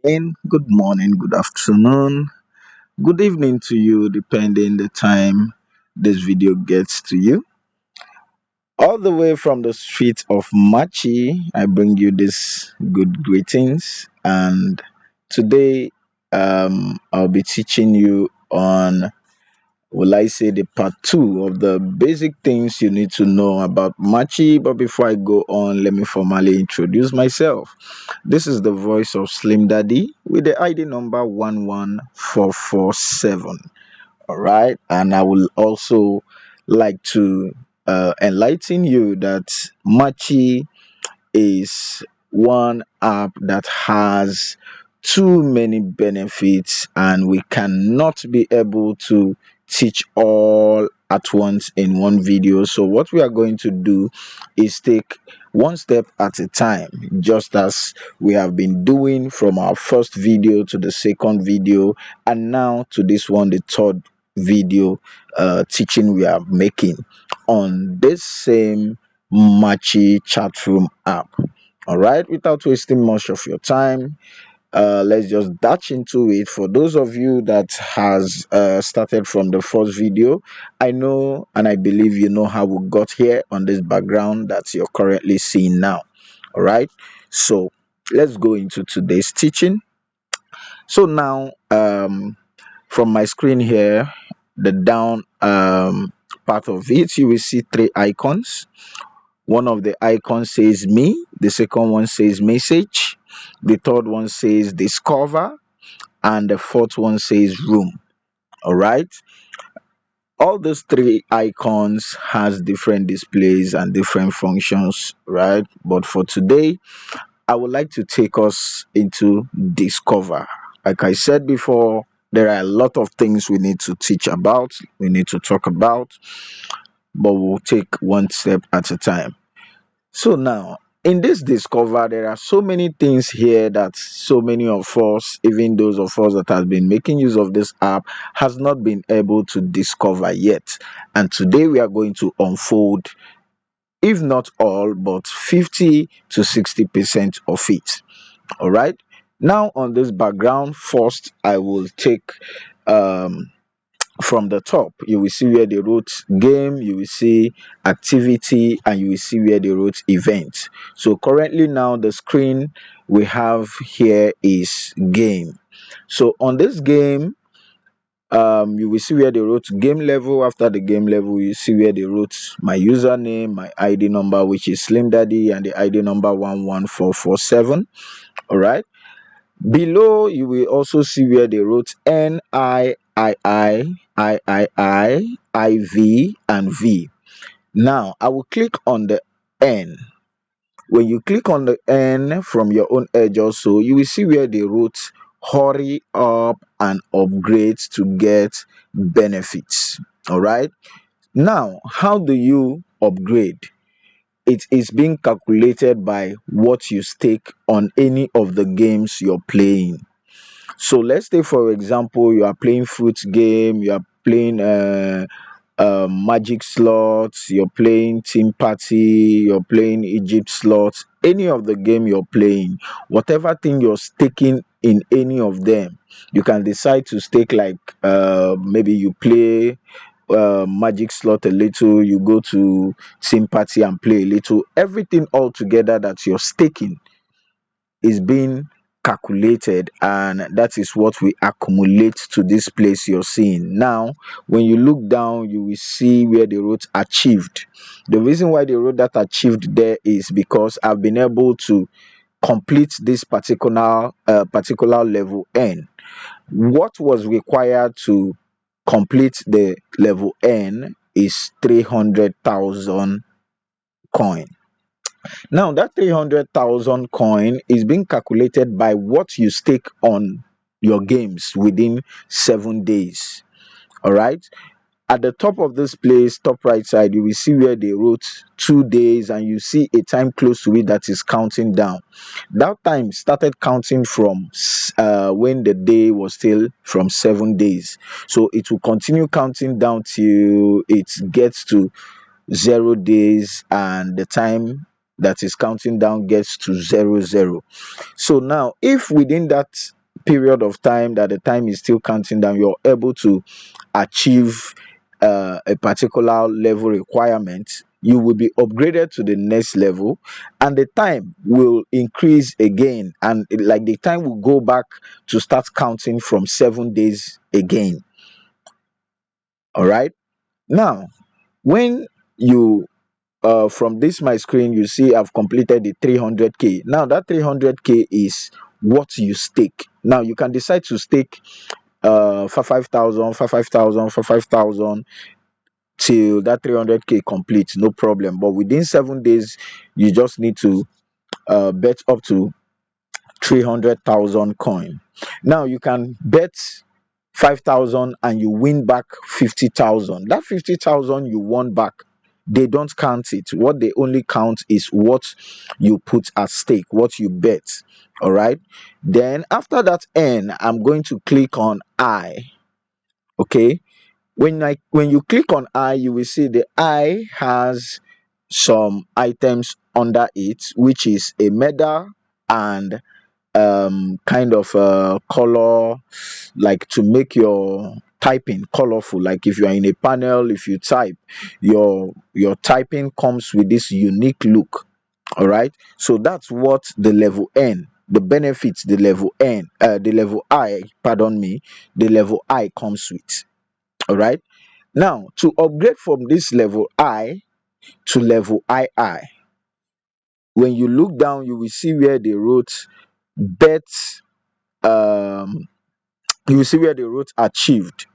Good morning, good afternoon, good evening to you, depending the time this video gets to you. All the way from the street of Machi, I bring you this good greetings, and today I'll be teaching you on, will I say, the part two of the basic things you need to know about Machi. But before I go on, let me formally introduce myself. This is the voice of Slim Daddy with the ID number 11447. All right. And I will also like to enlighten you that Machi is one app that has too many benefits, and we cannot be able to teach all at once in one video. So what we are going to do is take one step at a time, just as we have been doing from our first video to the second video, and now to this one, the third video teaching we are making on this same Machi chat room app. All right, without wasting much of your time, let's just dash into it. For those of you that has started from the first video, I know and I believe you know how we got here on this background that you're currently seeing now. All right, so let's go into today's teaching. So now, from my screen here, the down part of it, you will see three icons. One of the icons says me, the second one says message, the third one says discover, and the fourth one says room. All right. All those three icons has different displays and different functions, right? But for today, I would like to take us into discover. Like I said before, there are a lot of things we need to teach about, we need to talk about, but we'll take one step at a time. So now, in this discover, there are so many things here that so many of us, even those of us that have been making use of this app, has not been able to discover yet. And today we are going to unfold, if not all, but 50 to 60% of it. All right. Now on this background, first I will take um from the top. You will see where they wrote game, you will see activity, and you will see where they wrote event. So currently now the screen we have here is game. So on this game, you will see where they wrote game level. After the game level, you see where they wrote my username, my ID number, which is Slim Daddy, and the ID number 11447. All right. Below, you will also see where they wrote NIIIIIIV, and V. Now, I will click on the N. When you click on the N from your own edge also, you will see where they wrote hurry up and upgrade to get benefits. All right. Now, how do you upgrade? It is being calculated by what you stake on any of the games you're playing. So let's say, for example, you are playing fruit game, you are playing magic slots, you're playing team party, you're playing Egypt slots, any of the game you're playing, whatever thing you're staking in any of them, you can decide to stake, like maybe you play magic slot a little, you go to team party and play a little. Everything all together that you're staking is being calculated, and that is what we accumulate to this place you're seeing now. When you look down, you will see where they wrote achieved. The reason why they wrote that achieved there is because I've been able to complete this particular level N. What was required to complete the level N is 300,000 coin. Now, that 300,000 coin is being calculated by what you stake on your games within 7 days. All right. At the top of this place, top right side, you will see where they wrote 2 days, and you see a time close to it that is counting down. That time started counting from when the day was still from 7 days. So it will continue counting down till it gets to 0 days, and the time that is counting down gets to 00. So now, if within that period of time that the time is still counting down, you're able to achieve a particular level requirement, you will be upgraded to the next level, and the time will increase again, and like the time will go back to start counting from 7 days again. All right. Now, when you from this my screen, you see I've completed the 300k. Now that 300k is what you stake. Now you can decide to stake for 5,000, for 5,000, for 5,000 till that 300k complete, no problem. But within 7 days, you just need to bet up to 300,000 coin. Now you can bet 5,000 and you win back 50,000. That 50,000 you won back, they don't count it. What they only count is what you put at stake, what you bet. All right. Then after that N, I'm going to click on I. Okay. When you click on I, you will see the I has some items under it, which is a medal and kind of color, like to make your typing colorful. Like if you are in a panel, if you type, your typing comes with this unique look. All right. So that's what the level N, the benefits, the level N, the level I, pardon me, the level I comes with. All right. Now, to upgrade from this level I to level II, when you look down, you will see where they wrote bet, um, you will see where they wrote achieved.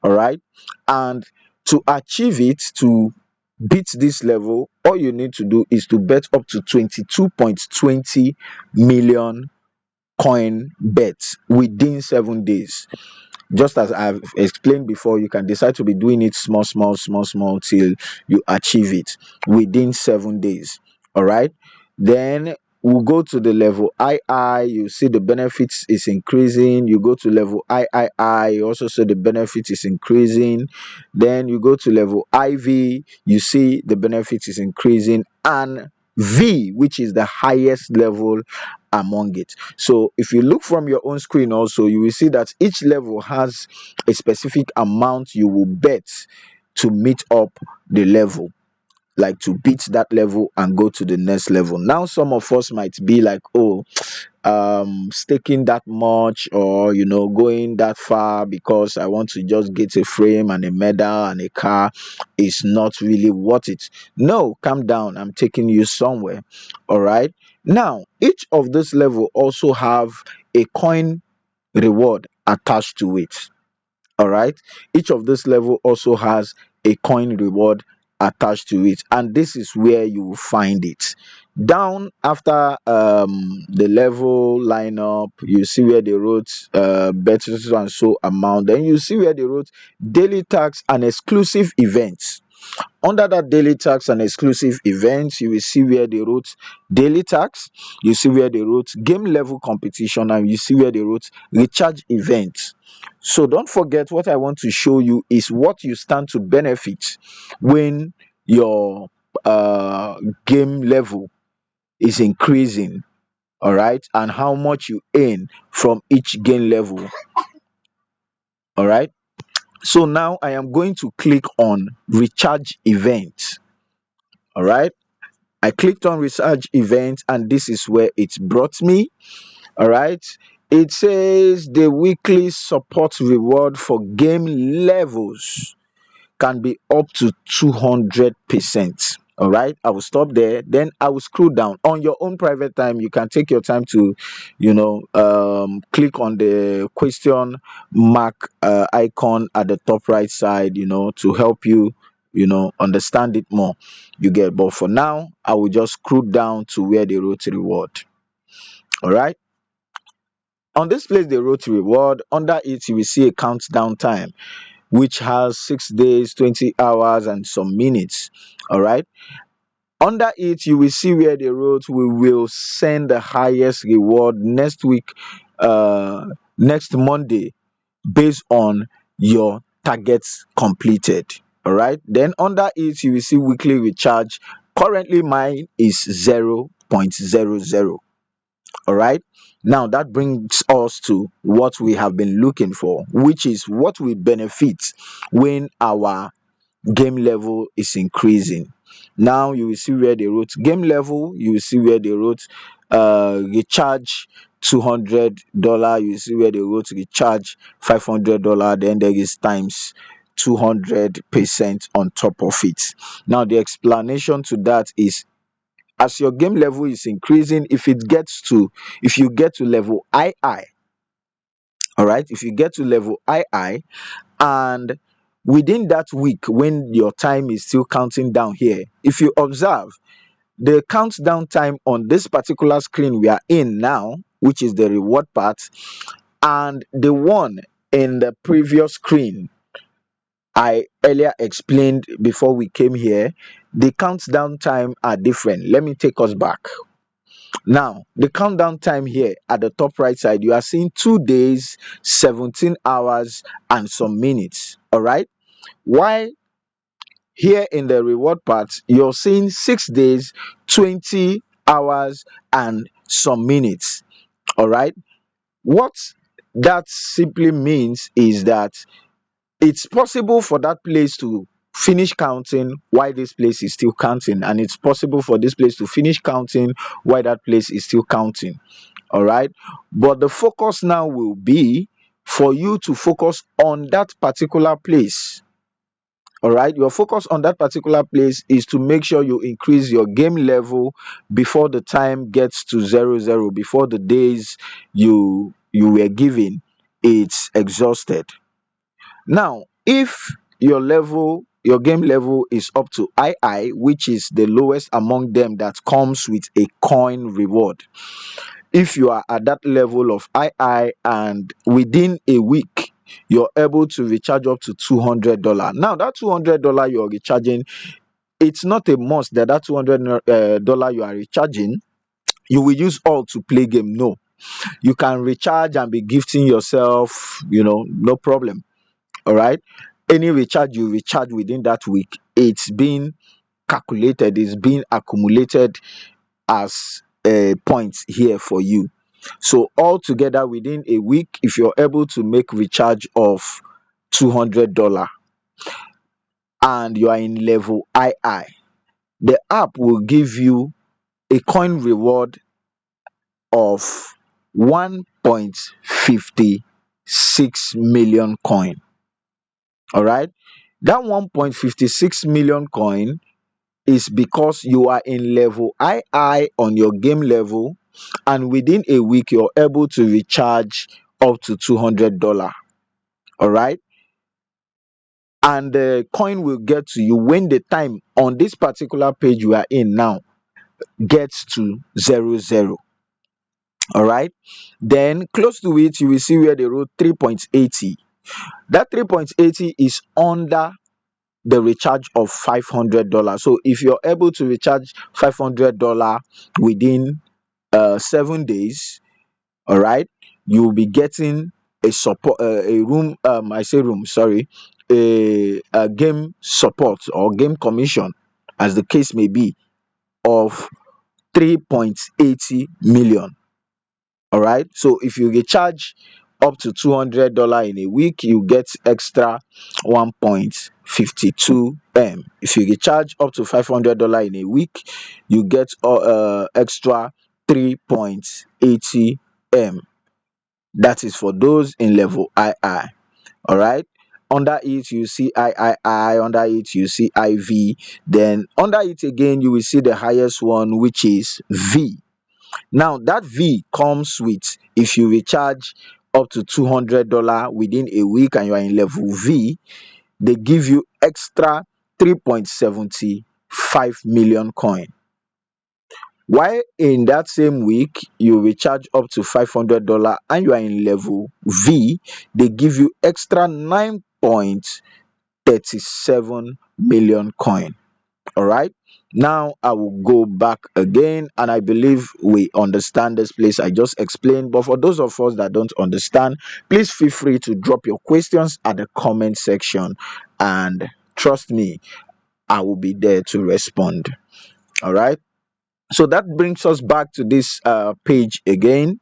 All right. And to achieve it, to beat this level, all you need to do is to bet up to 22.20 million coin bets within 7 days. Just as I've explained before, you can decide to be doing it small, small, small, small till you achieve it within 7 days. All right. Then we'll go to the level II. You see the benefits is increasing. You go to level III. You also see the benefit is increasing. Then you go to level IV. You see the benefit is increasing. And V, which is the highest level among it. So if you look from your own screen also, you will see that each level has a specific amount you will bet to meet up the level, like to beat that level and go to the next level. Now some of us might be like, oh, staking that much, or going that far because I want to just get a frame and a medal and a car is not really worth it. No, calm down, I'm taking you somewhere. All right. Now each of this level also have a coin reward attached to it. All right. Each of this level also has a coin reward attached to it, and this is where you will find it. Down after the level lineup, you see where they wrote bet so and so amount. Then you see where they wrote daily tax and exclusive events. Under that daily tax and exclusive events, you will see where they wrote daily tax, you see where they wrote game level competition, and you see where they wrote recharge event. So don't forget, what I want to show you is what you stand to benefit when your game level is increasing. All right. And how much you earn from each game level. All right. So now I am going to click on recharge event. All right. I clicked on research event, and this is where it brought me. All right. It says the weekly support reward for game levels can be up to 200%. All right. I will stop there. Then I will scroll down. On your own private time, you can take your time to, click on the question mark icon at the top right side, to help you, understand it more. You get, but for now, I will just scroll down to where they wrote reward. All right. On this place, they wrote reward. Under it, you will see a countdown time, which has 6 days, 20 hours, and some minutes. All right. Under it, you will see where they wrote, we will send the highest reward next week, next Monday, based on your targets completed. All right. Then under it, you will see weekly recharge Currently mine is 0.00. All right. Now that brings us to what we have been looking for, which is what will benefit when our game level is increasing. Now you will see where they wrote game level, you will see where they wrote recharge $200, you will see where they wrote recharge $500, then there is times 200% on top of it. Now the explanation to that is, as your game level is increasing, if you get to level II, all right, if you get to level II, and within that week when your time is still counting down here, if you observe the countdown time on this particular screen we are in now, which is the reward part, and the one in the previous screen I earlier explained before we came here, the countdown time are different. Let me take us back. Now, the countdown time here at the top right side, you are seeing 2 days, 17 hours, and some minutes. All right. Why here in the reward part, you're seeing 6 days, 20 hours, and some minutes. All right. What that simply means is that it's possible for that place to finish counting while this place is still counting, and it's possible for this place to finish counting while that place is still counting. All right. But the focus now will be for you to focus on that particular place. All right, your focus on that particular place is to make sure you increase your game level before the time gets to 00, before the days you were given it's exhausted. Now if your game level is up to II, which is the lowest among them that comes with a coin reward, if you are at that level of II and within a week you're able to recharge up to $200. Now that $200 you're recharging, it's not a must that $200 you are recharging you will use all to play game. No, you can recharge and be gifting yourself, no problem. All right, any recharge you recharge within that week, it's being calculated, it's being accumulated as points here for you. So altogether within a week, if you're able to make recharge of $200 and you are in level II, the app will give you a coin reward of 1.56 million coin. All right, that 1.56 million coin is because you are in level II on your game level, and within a week you're able to recharge up to $200. All right, and the coin will get to you when the time on this particular page you are in now gets to 00. All right, then close to it you will see where they wrote 3.80. That 3.80 is under the recharge of $500. So if you're able to recharge $500 within 7 days, all right, you will be getting a room, I say room, sorry, a game support or game commission, as the case may be, of 3.80 million. All right, so if you recharge up to $200 in a week, you get extra 1.52 m. If you recharge up to $500 in a week, you get extra 3.80 m. That is for those in level II. All right, under it you see III, under it you see IV, then under it again you will see the highest one, which is V. Now that V comes with, if you recharge up to $200 within a week and you are in level V, they give you extra 3.75 million coin. While in that same week you recharge up to $500 and you are in level V, they give you extra 9.37 million coin. All right, now I will go back again, and I believe we understand this place I just explained, but for those of us that don't understand, please feel free to drop your questions at the comment section, and trust me, I will be there to respond. All right. So that brings us back to this page again,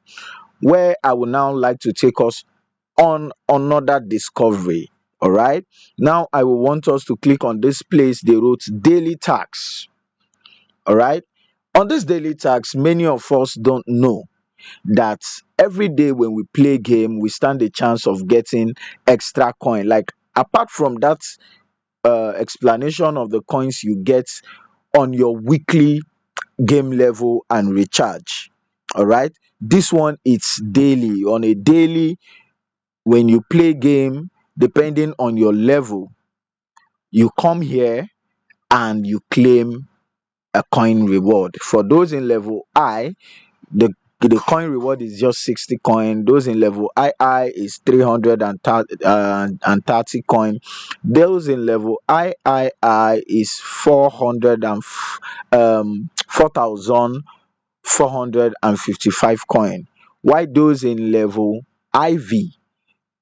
where I would now like to take us on another discovery. All right. Now I will want us to click on this place they wrote daily tax. All right. On this daily tax, many of us don't know that every day when we play game, we stand a chance of getting extra coin. Like apart from that explanation of the coins you get on your weekly game level and recharge. All right. This one it's daily. On a daily, when you play game, depending on your level, you come here and you claim a coin reward. For those in level I, the coin reward is just 60 coin. Those in level II is 330 coin. Those in level III is 4,455 coin. While those in level IV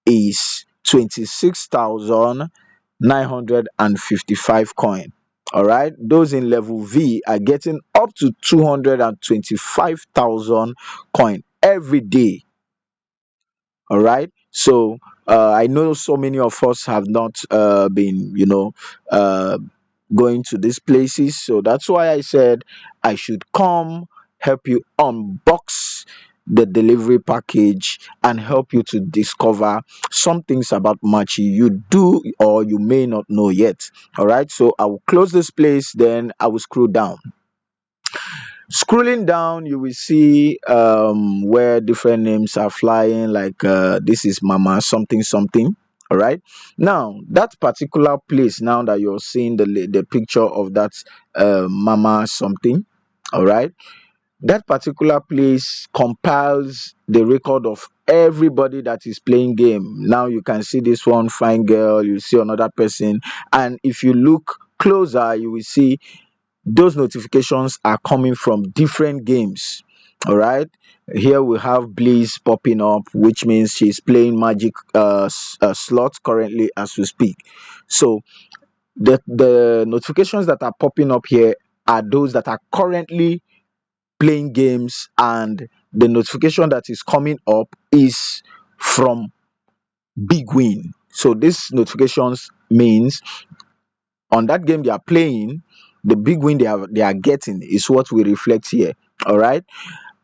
is 26,955 coin. All right, those in level V are getting up to 225,000 coin every day. All right. So I know so many of us have not been, uh, going to these places. So that's why I said I should come help you unbox the delivery package and help you to discover some things about Machi you do or you may not know yet. All right. So I will close this place, then I will scroll down. Scrolling down, you will see where different names are flying, like this is Mama something something. All right. Now, that particular place, now that you're seeing the picture of that Mama something, all right, that particular place compiles the record of everybody that is playing game. Now you can see this one fine girl, you see another person, and if you look closer, you will see those notifications are coming from different games. All right. Here we have Bliss popping up, which means she's playing magic slots currently as we speak. So the notifications that are popping up here are those that are currently playing games, and the notification that is coming up is from big win. So these notifications means on that game they are playing, the big win they are getting is what we reflect here. All right.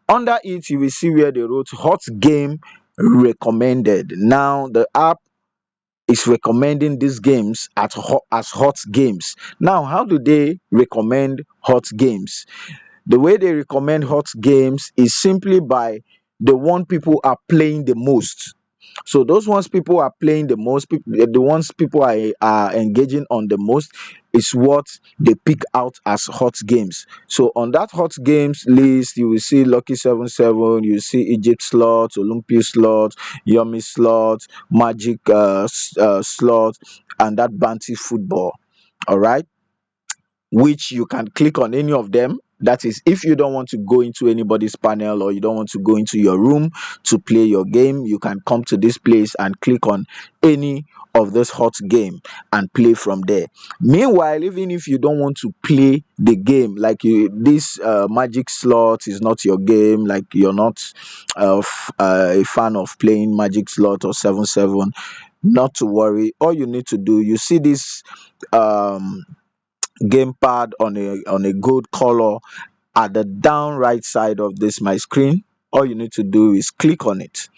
Under it, you will see where they wrote hot game recommended. Now the app is recommending these games as hot games. Now, how do they recommend hot games? The way they recommend hot games is simply by the one people are playing the most. So those ones people are playing the most, the ones people are engaging on the most is what they pick out as hot games. So on that hot games list, you will see Lucky 77, you see Egypt slot, Olympus slot, Yummy slot, Magic slot, and that Bounty football. All right, which you can click on any of them. That is, if you don't want to go into anybody's panel or you don't want to go into your room to play your game, you can come to this place and click on any of this hot game and play from there. Meanwhile, even if you don't want to play the game, like this magic slot is not your game, like you're not a fan of playing magic slot or 7-7, not to worry. All you need to do, you see this um gamepad on a gold color at the down right side of this my screen. All you need to do is click on it.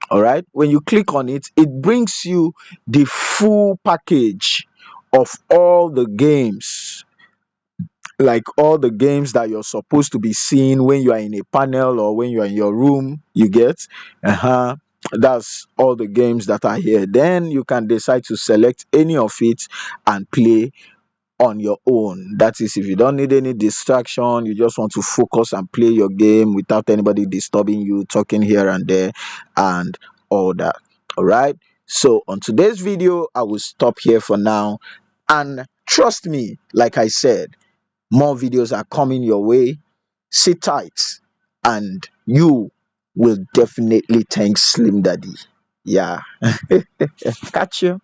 All right, when you click on it, it brings you the full package of all the games, like all the games that you're supposed to be seeing when you are in a panel or when you are in your room, you get. That's all the games that are here. Then you can decide to select any of it and play on your own. That is, if you don't need any distraction, you just want to focus and play your game without anybody disturbing you, talking here and there, and all that. All right. So, on today's video, I will stop here for now. And trust me, like I said, more videos are coming your way. Sit tight, and you will definitely thank Slim Daddy. Yeah. Catch you.